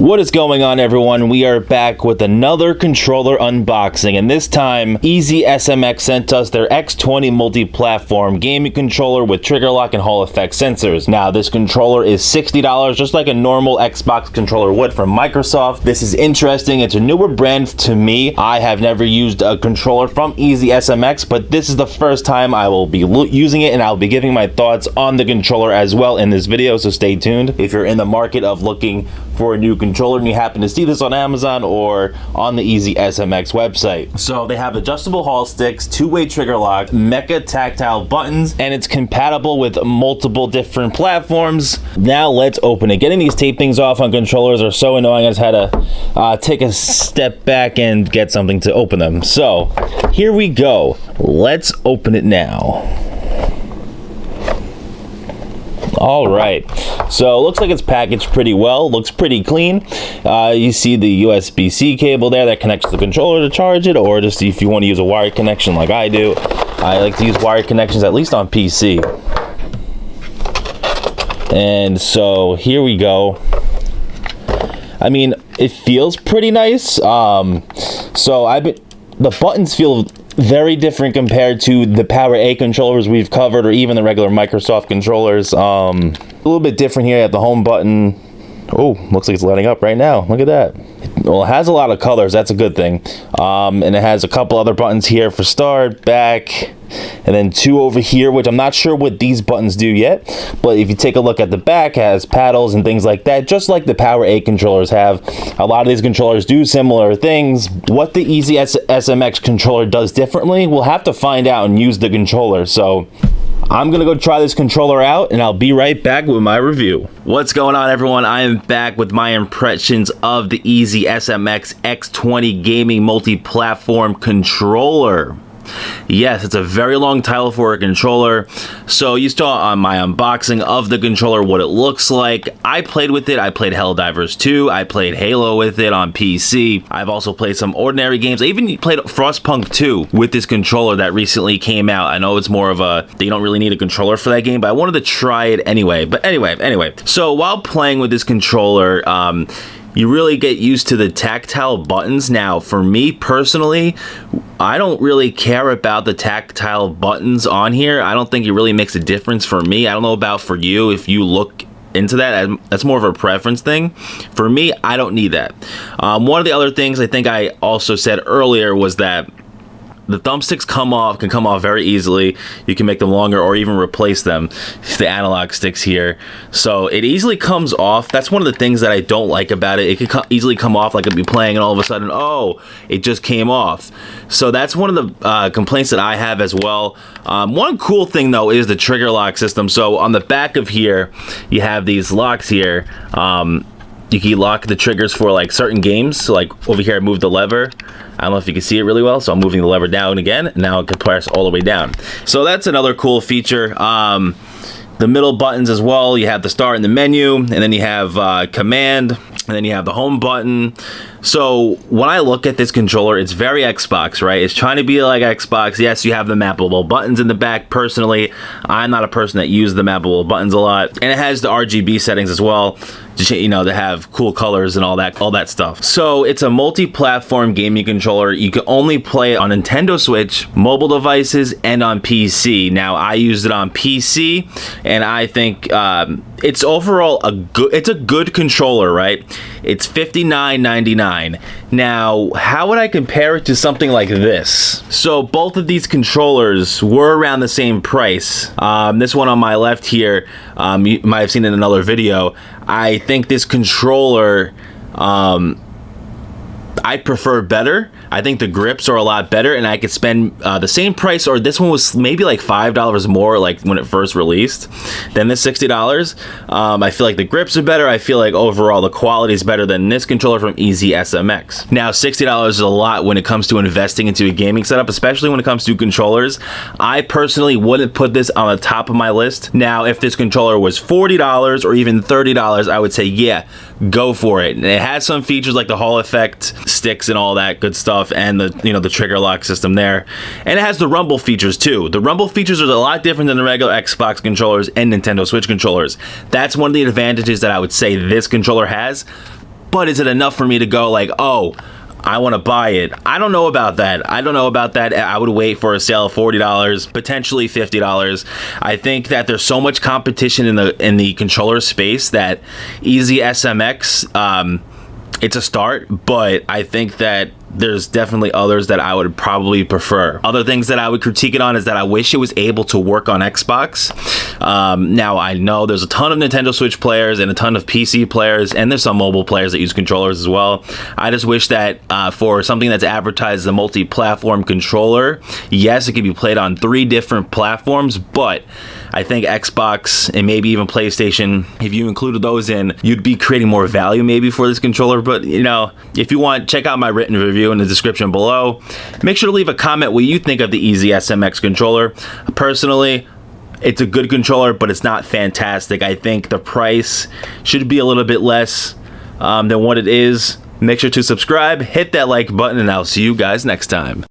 What is going on, everyone? We are back with another controller unboxing, and this time EasySMX sent us their X20 Multiplatform gaming controller with trigger lock and Hall effect sensors. Now this controller is $60, just like a normal Xbox controller would from Microsoft. This is interesting. It's a newer brand to me. I have never used a controller from EasySMX, but this is the first time I will be using it, and I'll be giving my thoughts on the controller as well in this video, so stay tuned. If you're in the market of looking for a new controller and you happen to see this on Amazon or on the EasySMX website. So they have adjustable Hall sticks, two-way trigger lock, mecha tactile buttons, and it's compatible with multiple different platforms. Now let's open it. Getting these tape things off on controllers are so annoying. I just had to take a step back and get something to open them. So here we go. Let's open it now. All right, so it looks like it's packaged pretty well. Looks pretty clean. You see the USB-C cable there that connects the controller to charge it, or just if you want to use a wired connection like I do. I like to use wired connections, at least on PC. And so here we go. I mean, it feels pretty nice. The buttons feel very different compared to the Power A controllers we've covered, or even the regular Microsoft controllers. A little bit different here at the home button. Oh, looks like it's lighting up right now. Look at that. Well, it has a lot of colors. That's a good thing. And it has a couple other buttons here for start, back, and then two over here, which I'm not sure what these buttons do yet. But if you take a look at the back, it has paddles and things like that, just like the Power A controllers have. A lot of these controllers do similar things. What the EasySMX controller does differently, we'll have to find out and use the controller. So I'm gonna go try this controller out, and I'll be right back with my review. What's going on, everyone? I am back with my impressions of the EasySMX X20 gaming multi-platform controller. Yes, it's a very long title for a controller. So you saw on my unboxing of the controller what it looks like. I played with it. I played Helldivers 2. I played Halo with it on PC. I've also played some ordinary games. I even played Frostpunk 2 with this controller that recently came out. I know it's more of a, you don't really need a controller for that game, but I wanted to try it anyway. But anyway. So while playing with this controller, you really get used to the tactile buttons. Now, for me personally, I don't really care about the tactile buttons on here. I don't think it really makes a difference for me. I don't know about for you, if you look into that. That's more of a preference thing. For me, I don't need that. One of the other things I think I also said earlier was that the thumbsticks can come off very easily. You can make them longer or even replace them. The analog sticks here. So it easily comes off. That's one of the things that I don't like about it. It could easily come off, like I'd be playing and all of a sudden, oh, it just came off. So that's one of the complaints that I have as well. One cool thing though is the trigger lock system. So on the back of here, you have these locks here. You can lock the triggers for like certain games. So like over here, I moved the lever. I don't know if you can see it really well, so I'm moving the lever down again. Now it can press all the way down. So that's another cool feature. The middle buttons as well, you have the start in the menu, and then you have command, and then you have the home button. So when I look at this controller, it's very Xbox, right? It's trying to be like Xbox. Yes, you have the mappable buttons in the back. Personally, I'm not a person that uses the mappable buttons a lot. And it has the RGB settings as well, you know, to have cool colors and all that stuff. So it's a multi-platform gaming controller. You can only play it on Nintendo Switch, mobile devices, and on PC. Now, I used it on PC, and I think it's overall a good controller, right? It's $59.99. Now, how would I compare it to something like this? So both of these controllers were around the same price. This one on my left here, you might have seen in another video. I think this controller, I prefer better. I think the grips are a lot better, and I could spend the same price, or this one was maybe like $5 more, like when it first released, than this $60. I feel like the grips are better. I feel like overall the quality is better than this controller from EasySMX. Now, $60 is a lot when it comes to investing into a gaming setup, especially when it comes to controllers. I personally wouldn't put this on the top of my list. Now, if this controller was $40 or even $30, I would say, yeah, go for it. And it has some features like the Hall effect sticks and all that good stuff, and the trigger lock system there, and it has the rumble features too. The rumble features are a lot different than the regular Xbox controllers and Nintendo Switch controllers. That's one of the advantages that I would say this controller has. but is it enough for me to go like, oh, I want to buy it? I don't know about that. I would wait for a sale of $40, potentially $50. I think that there's so much competition in the controller space that EasySMX, it's a start, but I think that there's definitely others that I would probably prefer. Other things that I would critique it on is that I wish it was able to work on Xbox. Now, I know there's a ton of Nintendo Switch players and a ton of PC players, and there's some mobile players that use controllers as well. I just wish that for something that's advertised as a multi-platform controller, yes, it can be played on 3 different platforms, but I think Xbox and maybe even PlayStation, if you included those in, you'd be creating more value maybe for this controller. But, you know, if you want, check out my written review in the description below. Make sure to leave a comment what you think of the EasySMX controller. Personally, it's a good controller, but it's not fantastic. I think the price should be a little bit less than what it is. Make sure to subscribe, hit that like button, and I'll see you guys next time.